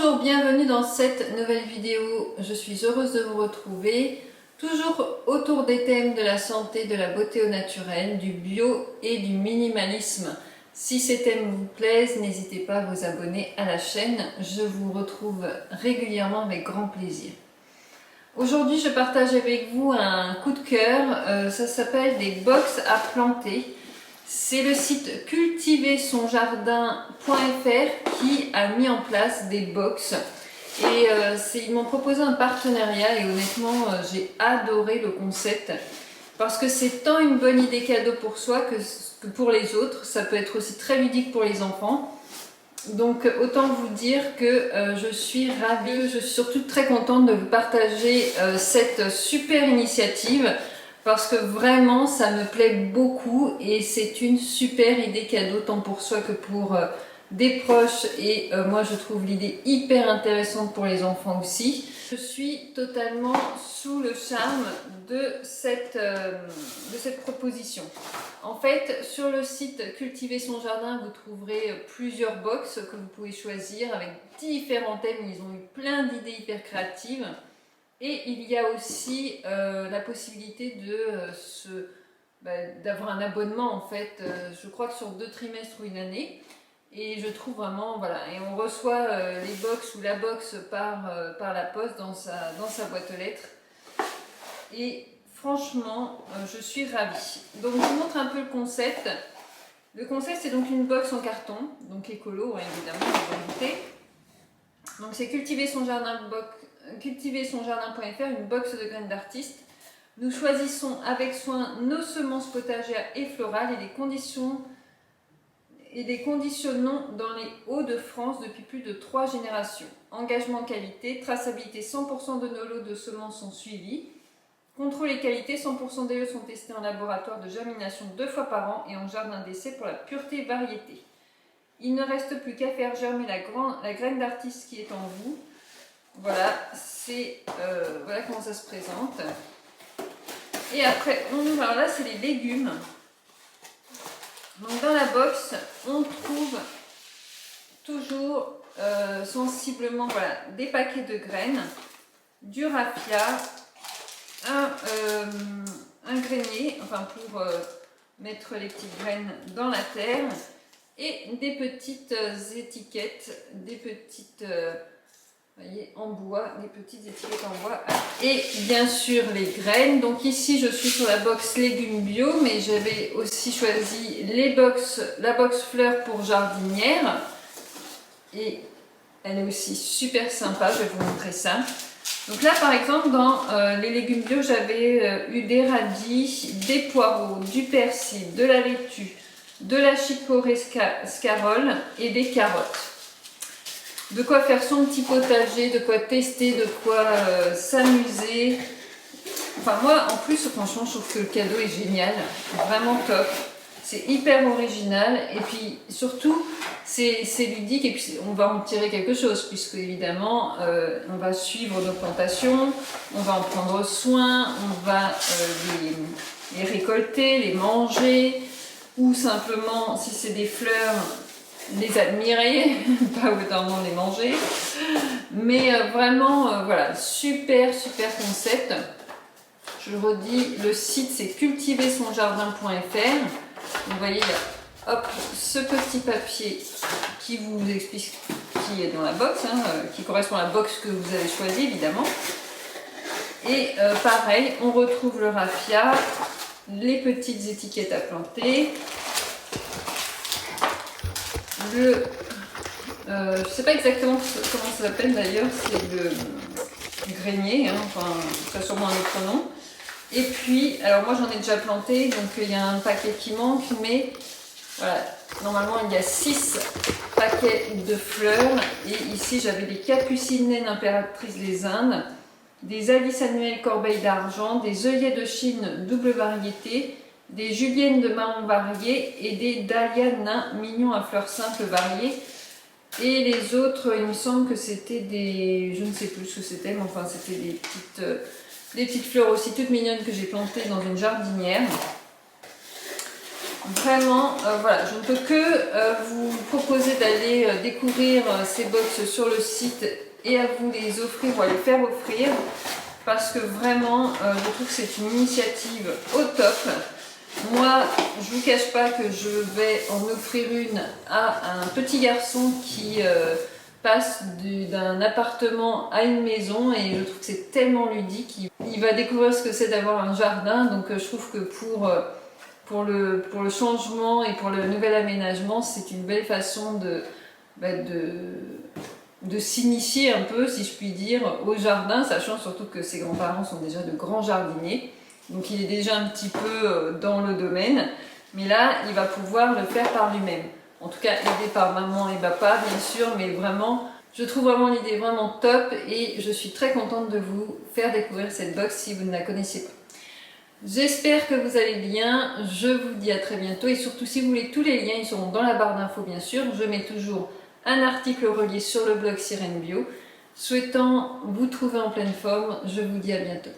Bonjour, bienvenue dans cette nouvelle vidéo. Je suis heureuse de vous retrouver, toujours autour des thèmes de la santé, de la beauté au naturel, du bio et du minimalisme. Si ces thèmes vous plaisent, n'hésitez pas à vous abonner à la chaîne. Je vous retrouve régulièrement avec grand plaisir. Aujourd'hui, je partage avec vous un coup de cœur. Ça s'appelle des box à planter. C'est le site cultiversonjardin.fr qui a mis en place des box. Et ils m'ont proposé un partenariat et honnêtement, j'ai adoré le concept. Parce que c'est tant une bonne idée cadeau pour soi que pour les autres. Ça peut être aussi très ludique pour les enfants. Donc autant vous dire que je suis ravie, je suis surtout très contente de vous partager cette super initiative parce que vraiment ça me plaît beaucoup et c'est une super idée cadeau tant pour soi que pour des proches et moi je trouve l'idée hyper intéressante pour les enfants aussi. Je suis totalement sous le charme de cette proposition. En fait, sur le site Cultiver son jardin, vous trouverez plusieurs box que vous pouvez choisir avec différents thèmes. Ils ont eu plein d'idées hyper créatives. Et il y a aussi la possibilité d'avoir un abonnement en fait, je crois que sur 2 trimestres ou une année. Et je trouve vraiment, voilà, et on reçoit les box ou la box par la poste dans sa boîte aux lettres. Et franchement, je suis ravie. Donc je vous montre un peu le concept. Le concept, c'est donc une box en carton, donc écolo, hein, évidemment, vous en doutez. Donc c'est cultiversonjardin.fr, une box de graines d'artistes. Nous choisissons avec soin nos semences potagères et florales et les conditionnons dans les Hauts-de-France depuis plus de 3 générations. Engagement qualité, traçabilité, 100% de nos lots de semences sont suivis. Contrôle et qualité, 100% des lots sont testés en laboratoire de germination 2 fois par an et en jardin d'essai pour la pureté variété. Il ne reste plus qu'à faire germer la graine d'artiste qui est en vous. Voilà, voilà comment ça se présente. Et après, on ouvre. Alors là, c'est les légumes. Donc dans la box, on trouve toujours sensiblement des paquets de graines, du raffia, un grenier, enfin pour mettre les petites graines dans la terre, et des petites étiquettes, des petites voyez, en bois, des petites étiquettes en bois. Et bien sûr les graines. Donc ici je suis sur la box légumes bio, mais j'avais aussi choisi la box fleurs pour jardinière. Et elle est aussi super sympa, je vais vous montrer ça. Donc là par exemple dans les légumes bio, j'avais eu des radis, des poireaux, du persil, de la laitue, de la chicorée scarole et des carottes. De quoi faire son petit potager, de quoi tester, de quoi s'amuser. Enfin moi en plus franchement je trouve que le cadeau est génial, vraiment top. C'est hyper original et puis surtout c'est ludique et puis on va en tirer quelque chose puisque évidemment on va suivre nos plantations, on va en prendre soin, on va les récolter, les manger ou simplement si c'est des fleurs les admirer, pas autant les manger, mais vraiment voilà, super concept. Je le redis, le site c'est cultiversonjardin.fr. Vous voyez, il y a hop, ce petit papier qui vous explique qui est dans la box, hein, qui correspond à la box que vous avez choisie évidemment. Et pareil, on retrouve le raffia, les petites étiquettes à planter. Je ne sais pas exactement comment ça s'appelle d'ailleurs, c'est le grenier, hein, enfin ça sûrement un autre nom. Et puis, alors moi j'en ai déjà planté, donc il y a un paquet qui manque, mais voilà, normalement il y a 6 paquets de fleurs. Et ici j'avais des capucines naines impératrices des Indes, des alices annuelles corbeilles d'argent, des œillets de Chine double variété, des juliennes de marron variées et des dahlias nains mignons à fleurs simples variées. Et les autres, il me semble que c'était des... je ne sais plus ce que c'était, mais enfin c'était des petites fleurs aussi toutes mignonnes que j'ai plantées dans une jardinière. Vraiment, voilà, je ne peux que vous proposer d'aller découvrir ces box sur le site et à vous les offrir ou à les faire offrir parce que vraiment, je trouve que c'est une initiative au top. Moi, je ne vous cache pas que je vais en offrir une à un petit garçon qui passe d'un appartement à une maison et je trouve que c'est tellement ludique. Il va découvrir ce que c'est d'avoir un jardin, donc je trouve que pour le changement et pour le nouvel aménagement, c'est une belle façon de s'initier un peu, si je puis dire, au jardin, sachant surtout que ses grands-parents sont déjà de grands jardiniers. Donc il est déjà un petit peu dans le domaine, mais là il va pouvoir le faire par lui-même. En tout cas aidé par maman et papa bien sûr, mais vraiment je trouve vraiment l'idée vraiment top et je suis très contente de vous faire découvrir cette box si vous ne la connaissez pas. J'espère que vous allez bien, je vous dis à très bientôt et surtout si vous voulez tous les liens ils seront dans la barre d'infos bien sûr. Je mets toujours un article relié sur le blog Sirène Bio. Souhaitant vous trouver en pleine forme, je vous dis à bientôt.